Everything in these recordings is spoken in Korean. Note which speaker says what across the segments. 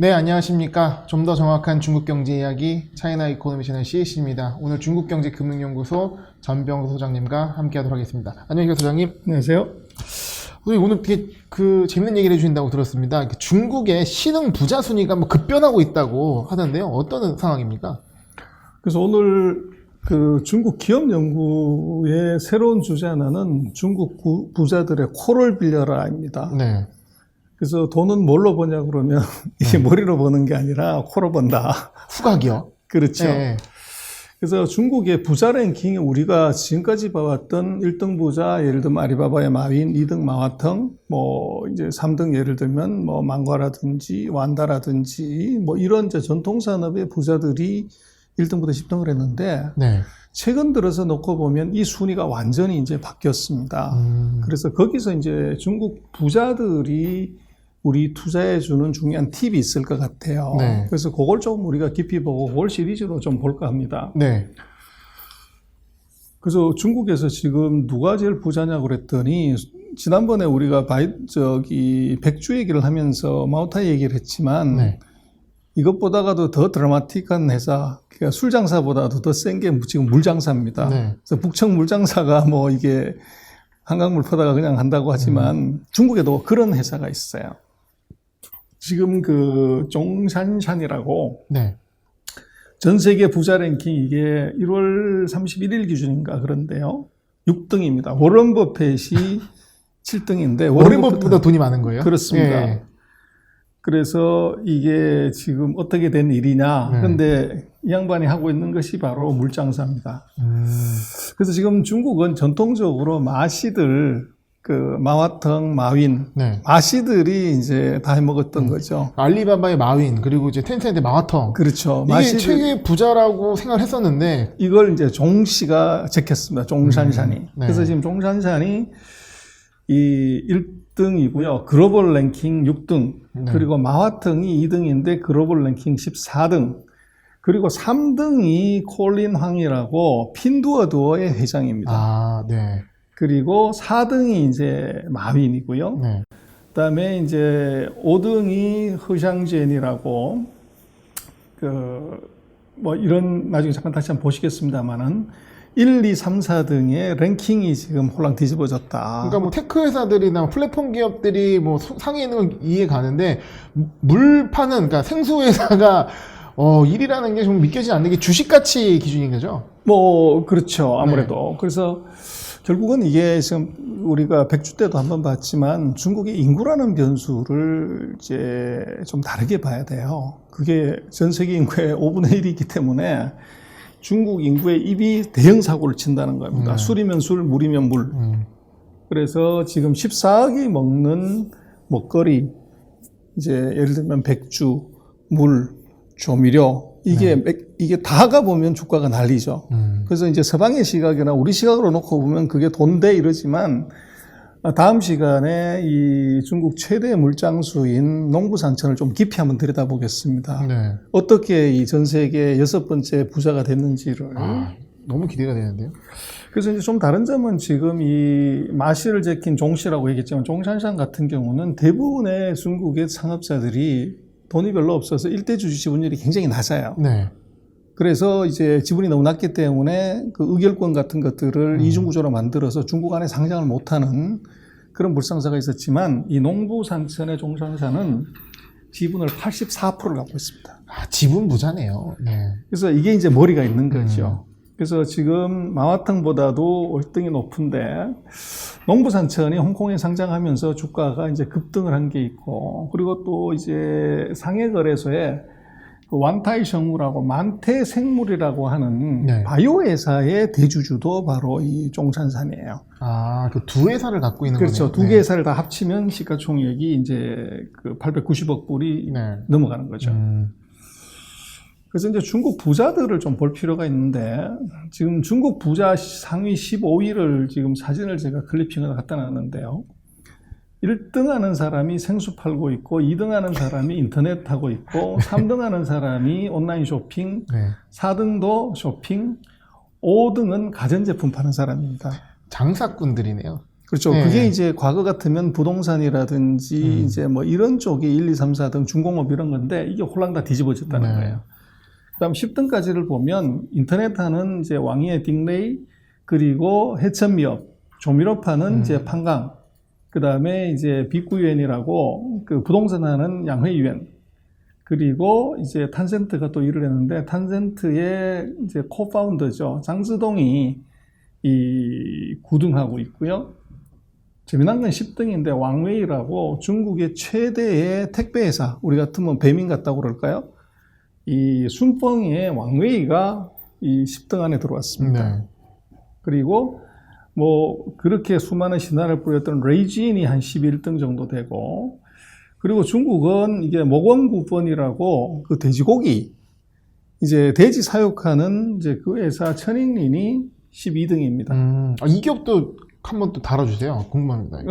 Speaker 1: 네, 안녕하십니까. 좀 더 정확한 중국 경제 이야기 차이나 이코노미 채널 CAC입니다. 오늘 중국경제금융연구소 전병 소장님과 함께하도록 하겠습니다. 안녕하세요, 소장님.
Speaker 2: 안녕하세요.
Speaker 1: 오늘 되게 재밌는 얘기를 해주신다고 들었습니다. 중국의 신흥 부자 순위가 급변하고 있다고 하던데요. 어떤 상황입니까?
Speaker 2: 그래서 오늘 중국 기업 연구의 새로운 주제 하나는 중국 부자들의 코를 빌려라입니다.
Speaker 1: 네.
Speaker 2: 그래서 돈은 뭘로 버냐 그러면 이게 머리로 버는 게 아니라 코로 번다.
Speaker 1: 후각이요.
Speaker 2: 그렇죠.
Speaker 1: 네.
Speaker 2: 그래서 중국의 부자 랭킹이 우리가 지금까지 봐왔던 1등 부자, 예를 들면 아리바바의 마윈, 2등 마화腾, 이제 3등 예를 들면 망과라든지 완다라든지 이런 이제 전통산업의 부자들이 1등부터 10등을 했는데,
Speaker 1: 네.
Speaker 2: 최근 들어서 놓고 보면 이 순위가 완전히 이제 바뀌었습니다. 그래서 거기서 이제 중국 부자들이 우리 투자해주는 중요한 팁이 있을 것 같아요.
Speaker 1: 네.
Speaker 2: 그래서 그걸 조금 우리가 깊이 보고 그걸 시리즈로 좀 볼까 합니다.
Speaker 1: 네.
Speaker 2: 그래서 중국에서 지금 누가 제일 부자냐고 그랬더니, 지난번에 우리가 백주 얘기를 하면서 마오타이 얘기를 했지만,
Speaker 1: 네.
Speaker 2: 이것보다도 더 드라마틱한 회사, 그러니까 술 장사보다도 더 센 게 지금 물 장사입니다.
Speaker 1: 네.
Speaker 2: 그래서 북청 물 장사가 이게 한강물 퍼다가 그냥 한다고 하지만 중국에도 그런 회사가 있어요. 지금 종산산이라고
Speaker 1: 네.
Speaker 2: 전 세계 부자 랭킹 이게 1월 31일 기준인가 그런데요. 6등입니다. 워런 버핏이 7등인데
Speaker 1: 워런 버핏보다 돈이 많은 거예요?
Speaker 2: 그렇습니다.
Speaker 1: 네.
Speaker 2: 그래서 이게 지금 어떻게 된 일이냐.
Speaker 1: 네.
Speaker 2: 그런데 이 양반이 하고 있는 것이 바로 물장사입니다. 그래서 지금 중국은 전통적으로 마씨들, 마화腾, 마윈,
Speaker 1: 네.
Speaker 2: 마씨들이 이제 다 해먹었던 거죠.
Speaker 1: 알리바바의 마윈, 그리고 이제 텐센트의 마화腾.
Speaker 2: 그렇죠.
Speaker 1: 이게 최고의 부자라고 생각을 했었는데,
Speaker 2: 이걸 이제 종씨가 제꼈습니다. 종산산이.
Speaker 1: 네.
Speaker 2: 그래서 지금 종산산이 이 1등이고요. 글로벌 랭킹 6등.
Speaker 1: 네.
Speaker 2: 그리고 마화腾이 2등인데 글로벌 랭킹 14등. 그리고 3등이 콜린 황이라고 핀두어두어의 회장입니다.
Speaker 1: 아, 네.
Speaker 2: 그리고 4등이 이제 마윈이고요.
Speaker 1: 네.
Speaker 2: 그다음에 이제 5등이 허샹젠이라고 이런 나중에 잠깐 다시 한번 보시겠습니다만은 1, 2, 3, 4등의 랭킹이 지금 홀랑 뒤집어졌다.
Speaker 1: 그러니까 테크 회사들이나 플랫폼 기업들이 상위에 있는 건 이해 가는데, 물 파는, 그러니까 생수 회사가 1위라는 게 좀 믿겨지지 않는 게 주식가치 기준인 거죠?
Speaker 2: 그렇죠. 아무래도.
Speaker 1: 네.
Speaker 2: 그래서 결국은 이게 지금 우리가 백주 때도 한번 봤지만 중국의 인구라는 변수를 이제 좀 다르게 봐야 돼요. 그게 전 세계 인구의 5분의 1이기 때문에 중국 인구의 입이 대형 사고를 친다는 겁니다. 술이면 술, 물이면 물. 그래서 지금 14억이 먹는 먹거리, 이제 예를 들면 백주, 물, 조미료, 이게 다 가보면 주가가 난리죠. 그래서 이제 서방의 시각이나 우리 시각으로 놓고 보면 그게 돈대 이러지만, 다음 시간에 이 중국 최대 물장수인 농부산천을 좀 깊이 한번 들여다보겠습니다.
Speaker 1: 네.
Speaker 2: 어떻게 이 전 세계 6번째 부자가 됐는지를.
Speaker 1: 너무 기대가 되는데요?
Speaker 2: 그래서 이제 좀 다른 점은 지금 이 마씨를 제낀 종씨라고 얘기했지만 종산산 같은 경우는 대부분의 중국의 상업자들이 돈이 별로 없어서 일대주주 지분율이 굉장히 낮아요.
Speaker 1: 네.
Speaker 2: 그래서 이제 지분이 너무 낮기 때문에 의결권 같은 것들을 이중구조로 만들어서 중국 안에 상장을 못하는 그런 물상사가 있었지만, 이 농부산천의 종산사는 지분을 84%를 갖고 있습니다.
Speaker 1: 지분 부자네요. 네.
Speaker 2: 그래서 이게 이제 머리가 있는 거죠. 그래서 지금 마화腾보다도 월등히 높은데, 농부산천이 홍콩에 상장하면서 주가가 이제 급등을 한 게 있고, 그리고 또 이제 상해거래소에 왕타이성우라고 만태생물이라고 하는
Speaker 1: 네.
Speaker 2: 바이오 회사의 대주주도 바로 이 종산산이에요.
Speaker 1: 그 두 회사를 갖고 있는 거네요.
Speaker 2: 그렇죠. 두 개 회사를 다 합치면 시가총액이 이제 890억 불이 넘어가는 거죠. 그래서 이제 중국 부자들을 좀 볼 필요가 있는데, 지금 중국 부자 상위 15위를 지금 사진을 제가 클리핑을 갖다 놨는데요. 1등 하는 사람이 생수 팔고 있고, 2등 하는 사람이 인터넷 하고 있고, 3등 하는 사람이 온라인 쇼핑, 4등도 쇼핑, 5등은 가전제품 파는 사람입니다.
Speaker 1: 장사꾼들이네요.
Speaker 2: 그렇죠.
Speaker 1: 네.
Speaker 2: 그게 이제 과거 같으면 부동산이라든지 이제 뭐 이런 쪽이 1, 2, 3, 4등 중공업 이런 건데 이게 홀랑 다 뒤집어졌다는
Speaker 1: 네.
Speaker 2: 거예요. 그다음 10등까지를 보면 인터넷하는 이제 왕이의 딩레이 그리고 해천미업, 조미료파는 이제 판강, 그다음에 이제 빅구유엔이라고 그 부동산 하는 양회유엔, 그리고 이제 탄센트가 또 일을 했는데 탄센트의 이제 코파운더죠. 장즈동이 이 9등하고 있고요. 재미난 건 10등인데 왕웨이라고 중국의 최대의 택배 회사, 우리 같으면 배민 같다고 그럴까요? 이 순펑의 왕웨이가 이 10등 안에 들어왔습니다.
Speaker 1: 네.
Speaker 2: 그리고 뭐 그렇게 수많은 신화를 뿌렸던 레이진이 한 11등 정도 되고, 그리고 중국은 이게 모건구번이라고 그 돼지고기 이제 돼지 사육하는 이제 그 회사 천익린이 12등입니다.
Speaker 1: 이 기업도 한번 또 다뤄주세요. 궁금합니다.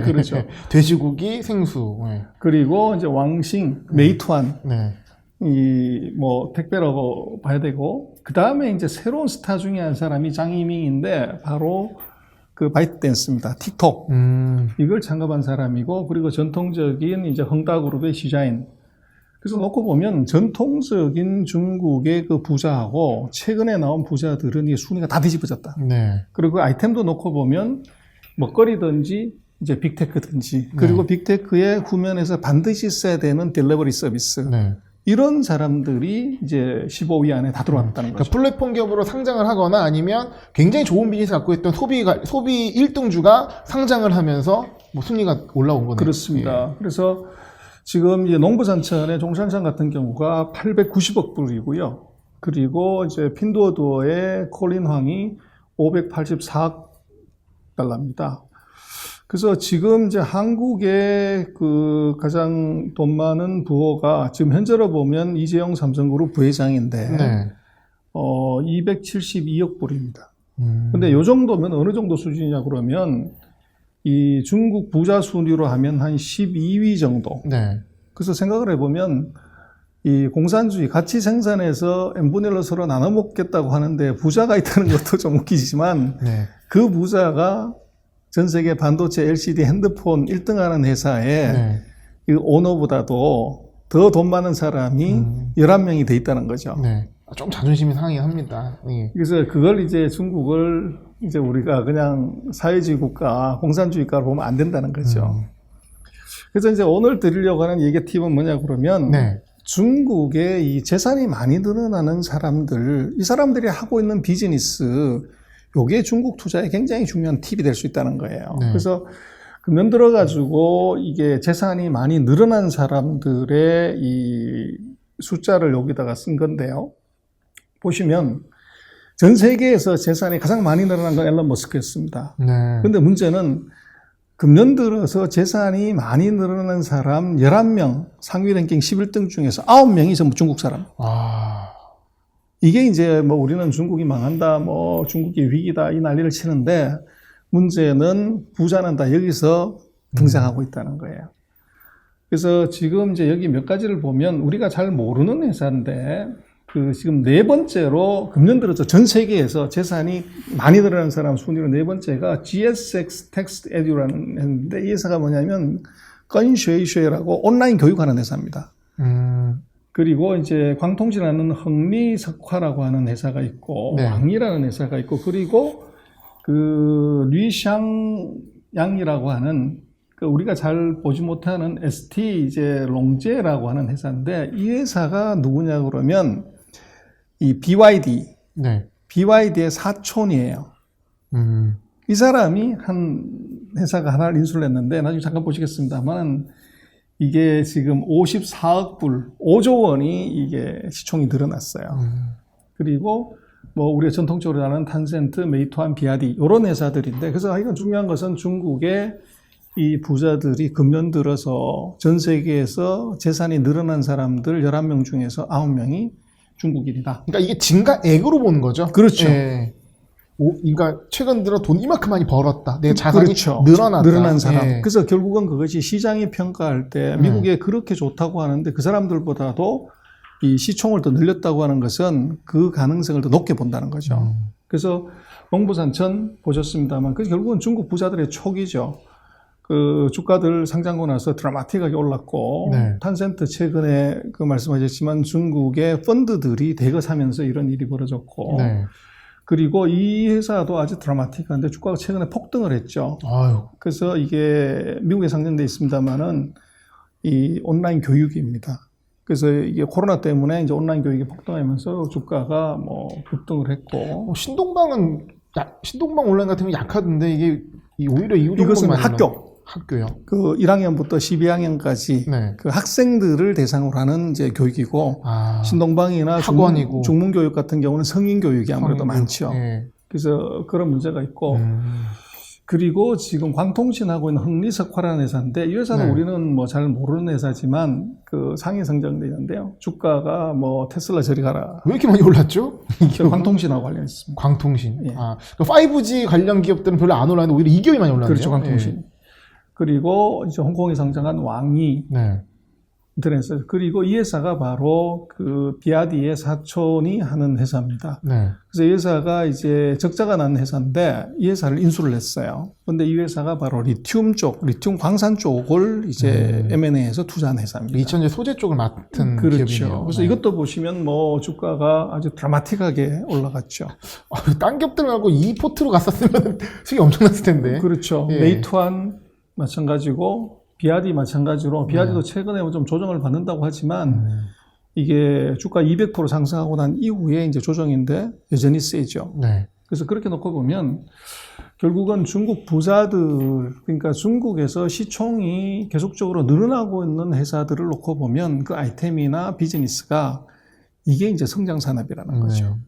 Speaker 2: 그렇죠.
Speaker 1: 돼지고기, 생수. 네.
Speaker 2: 그리고 이제 왕싱, 메이투안
Speaker 1: 네.
Speaker 2: 이 뭐 택배라고 봐야 되고, 그 다음에 이제 새로운 스타 중에 한 사람이 장이밍인데 바로 그 바이트댄스입니다. 틱톡. 이걸 창업한 사람이고, 그리고 전통적인 이제 헝다그룹의 시자인. 그래서 놓고 보면 전통적인 중국의 그 부자하고 최근에 나온 부자들은 이 순위가 다 뒤집어졌다.
Speaker 1: 네.
Speaker 2: 그리고 아이템도 놓고 보면 먹거리든지 이제 빅테크든지, 그리고 빅테크의 후면에서 반드시 써야 되는 딜리버리 서비스.
Speaker 1: 네.
Speaker 2: 이런 사람들이 이제 15위 안에 다 들어왔다는 거죠.
Speaker 1: 그러니까 플랫폼 기업으로 상장을 하거나 아니면 굉장히 좋은 비즈니스 갖고 있던 소비 1등주가 상장을 하면서 뭐 순위가 올라온 거네요.
Speaker 2: 그렇습니다. 그래서 지금 이제 농부산천의 종산상 같은 경우가 890억 불이고요. 그리고 이제 핀두어두어의 콜린황이 584억 달러입니다. 그래서 지금 이제 한국의 그 가장 돈 많은 부호가 지금 현재로 보면 이재용 삼성그룹 부회장인데,
Speaker 1: 네.
Speaker 2: 272억 불입니다. 근데 요 정도면 어느 정도 수준이냐 그러면 이 중국 부자 순위로 하면 한 12위 정도.
Speaker 1: 네.
Speaker 2: 그래서 생각을 해보면 이 공산주의 같이 생산해서 n분의 1로 서로 나눠 먹겠다고 하는데 부자가 있다는 것도 좀 웃기지만
Speaker 1: 네.
Speaker 2: 그 부자가 전 세계 반도체, LCD, 핸드폰 1등하는 회사에
Speaker 1: 네.
Speaker 2: 이 오너보다도 더 돈 많은 사람이 11명이 돼 있다는 거죠.
Speaker 1: 네. 좀 자존심이 상하긴 합니다. 네.
Speaker 2: 그래서 그걸 이제 중국을 이제 우리가 그냥 사회주의 국가, 공산주의국가로 보면 안 된다는 거죠. 그래서 이제 오늘 드리려고 하는 얘기 팁은 뭐냐 그러면
Speaker 1: 네.
Speaker 2: 중국의 이 재산이 많이 늘어나는 사람들, 이 사람들이 하고 있는 비즈니스, 요게 중국 투자에 굉장히 중요한 팁이 될 수 있다는 거예요.
Speaker 1: 네.
Speaker 2: 그래서 금년 들어가지고 이게 재산이 많이 늘어난 사람들의 이 숫자를 여기다가 쓴 건데요. 보시면 전 세계에서 재산이 가장 많이 늘어난 건 앨런 머스크였습니다.
Speaker 1: 네.
Speaker 2: 근데 문제는 금년 들어서 재산이 많이 늘어난 사람 11명, 상위 랭킹 11등 중에서 9명이 전부 중국 사람.
Speaker 1: 아.
Speaker 2: 이게 이제 뭐 우리는 중국이 망한다, 뭐 중국이 위기다 이 난리를 치는데 문제는 부자는 다 여기서 등장하고 있다는 거예요. 그래서 지금 이제 여기 몇 가지를 보면 우리가 잘 모르는 회사인데 그 지금 네 번째로 금년 들어서 전 세계에서 재산이 많이 늘어난 사람 순위로 네 번째가 GSX Text Edu라는 회사인데 이 회사가 뭐냐면 건쉐이쉐라고 온라인 교육하는 회사입니다. 그리고 이제 광통지라는 흥리석화라고 하는 회사가 있고,
Speaker 1: 네.
Speaker 2: 왕이라는 회사가 있고, 그리고 그 류샹양이라고 하는 그 우리가 잘 보지 못하는 ST 이제 롱제라고 하는 회사인데 이 회사가 누구냐 그러면 이 BYD,
Speaker 1: 네.
Speaker 2: BYD의 사촌이에요. 이 사람이 한 회사가 하나를 인수를 했는데 나중에 잠깐 보시겠습니다만 이게 지금 54억 불, 5조 원이 이게 시총이 늘어났어요. 그리고 뭐 우리가 전통적으로 아는 탄센트, 메이투안, 비아디 이런 회사들인데 그래서 이건 중요한 것은 중국의 이 부자들이 금년 들어서 전 세계에서 재산이 늘어난 사람들 11명 중에서 9명이 중국인이다.
Speaker 1: 그러니까 이게 증가액으로 보는 거죠.
Speaker 2: 그렇죠.
Speaker 1: 예. 그러니까 최근 들어 돈 이만큼 많이 벌었다. 내 자산이
Speaker 2: 그렇죠.
Speaker 1: 늘어났다.
Speaker 2: 늘어난 사람.
Speaker 1: 예.
Speaker 2: 그래서 결국은 그것이 시장이 평가할 때 미국에 그렇게 좋다고 하는데 그 사람들보다도 이 시총을 더 늘렸다고 하는 것은 그 가능성을 더 높게 본다는 거죠. 그래서 농부산천 보셨습니다만, 그 결국은 중국 부자들의 촉이죠. 그 주가들 상장하고 나서 드라마틱하게 올랐고,
Speaker 1: 네.
Speaker 2: 탄센트 최근에 그 말씀하셨지만 중국의 펀드들이 대거 사면서 이런 일이 벌어졌고,
Speaker 1: 네.
Speaker 2: 그리고 이 회사도 아주 드라마틱한데 주가가 최근에 폭등을 했죠.
Speaker 1: 아유.
Speaker 2: 그래서 이게 미국에 상장돼 있습니다만은 이 온라인 교육입니다. 그래서 이게 코로나 때문에 이제 온라인 교육이 폭등하면서 주가가 뭐 급등을 했고.
Speaker 1: 신동방은 신동방 온라인 같은 건 약하던데 이게 오히려
Speaker 2: 이것은
Speaker 1: 학교요.
Speaker 2: 그 1학년부터 12학년까지
Speaker 1: 네.
Speaker 2: 그 학생들을 대상으로 하는 이제 교육이고, 신동방이나
Speaker 1: 학원이고
Speaker 2: 중문교육 같은 경우는 성인 교육이 아무래도 많죠.
Speaker 1: 네.
Speaker 2: 그래서 그런 문제가 있고, 그리고 지금 광통신하고 있는 흥리석화라는 회사인데, 이 회사는
Speaker 1: 네.
Speaker 2: 우리는 뭐 잘 모르는 회사지만 그 상위 성장돼 있는데요. 주가가 뭐 테슬라 저리 가라.
Speaker 1: 왜 이렇게 많이 올랐죠?
Speaker 2: 광통신하고 관련했습니다.
Speaker 1: 광통신.
Speaker 2: 예.
Speaker 1: 그 5G 관련 기업들은 별로 안 올랐는데 오히려 이 기업이 많이 올랐네요.
Speaker 2: 그렇죠, 광통신.
Speaker 1: 예.
Speaker 2: 그리고 이제 홍콩에 상장한 왕이
Speaker 1: 네.
Speaker 2: 인터넷에서. 그리고 이 회사가 바로 그 비아디의 사촌이 하는 회사입니다.
Speaker 1: 네.
Speaker 2: 그래서 이 회사가 이제 적자가 난 회사인데 이 회사를 인수를 했어요. 근데 이 회사가 바로 리튬 광산 쪽을 이제 M&A에서 투자한 회사입니다.
Speaker 1: 2000년 소재 쪽을 맡은
Speaker 2: 그렇죠.
Speaker 1: 기업이네요.
Speaker 2: 그래서
Speaker 1: 네.
Speaker 2: 이것도 보시면 뭐 주가가 아주 드라마틱하게 올라갔죠.
Speaker 1: 딴 기업들 말고 이 포트로 갔었으면 수익이 엄청났을 텐데.
Speaker 2: 그렇죠.
Speaker 1: 예.
Speaker 2: 메이투안 마찬가지고 비아디 마찬가지로 비아디도 최근에 좀 조정을 받는다고 하지만 이게 주가 200% 상승하고 난 이후에 이제 조정인데 여전히 세죠.
Speaker 1: 네.
Speaker 2: 그래서 그렇게 놓고 보면 결국은 중국 부자들, 그러니까 중국에서 시총이 계속적으로 늘어나고 있는 회사들을 놓고 보면 그 아이템이나 비즈니스가 이게 이제 성장 산업이라는 거죠.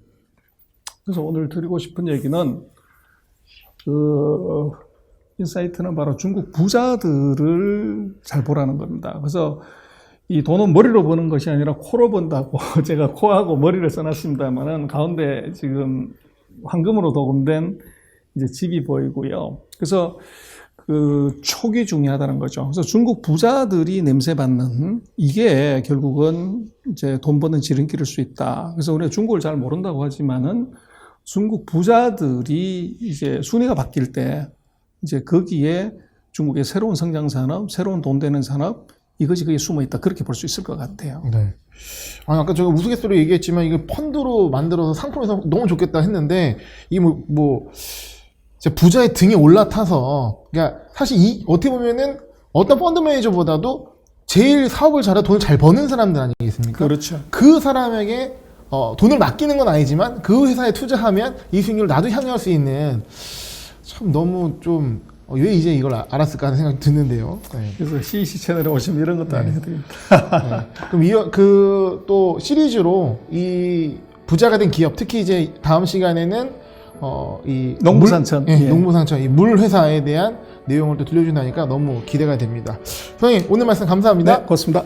Speaker 2: 그래서 오늘 드리고 싶은 얘기는 그 인사이트는 바로 중국 부자들을 잘 보라는 겁니다. 그래서 이 돈은 머리로 버는 것이 아니라 코로 번다고 제가 코하고 머리를 써놨습니다만은 가운데 지금 황금으로 도금된 이제 집이 보이고요. 그래서 그 촉이 중요하다는 거죠. 그래서 중국 부자들이 냄새 맡는 이게 결국은 이제 돈 버는 지름길일 수 있다. 그래서 우리가 중국을 잘 모른다고 하지만은 중국 부자들이 이제 순위가 바뀔 때 이제 거기에 중국의 새로운 성장 산업, 새로운 돈 되는 산업, 이것이 거기에 숨어 있다. 그렇게 볼 수 있을 것 같아요.
Speaker 1: 네. 아니, 아까 제가 우스갯소리로 얘기했지만 이거 펀드로 만들어서 상품에서 너무 좋겠다 했는데 이 진짜 부자의 등에 올라타서, 그러니까 사실 어떻게 보면은 어떤 펀드 매니저보다도 제일 사업을 잘해 돈을 잘 버는 사람들 아니겠습니까?
Speaker 2: 그렇죠.
Speaker 1: 그 사람에게 돈을 맡기는 건 아니지만 그 회사에 투자하면 이 수익률을 나도 향유할 수 있는, 참 너무 좀 왜 이제 이걸 알았을까 하는 생각이 드는데요. 네.
Speaker 2: 그래서 CEC 채널에 오시면 이런 것도 안 해드립니다.
Speaker 1: 네. 그럼 또 시리즈로 이 부자가 된 기업, 특히 이제 다음 시간에는 이
Speaker 2: 농부산천,
Speaker 1: 예. 농부산천 이 물 회사에 대한 내용을 또 들려준다니까 너무 기대가 됩니다. 선생님 오늘 말씀 감사합니다.
Speaker 2: 네, 고맙습니다.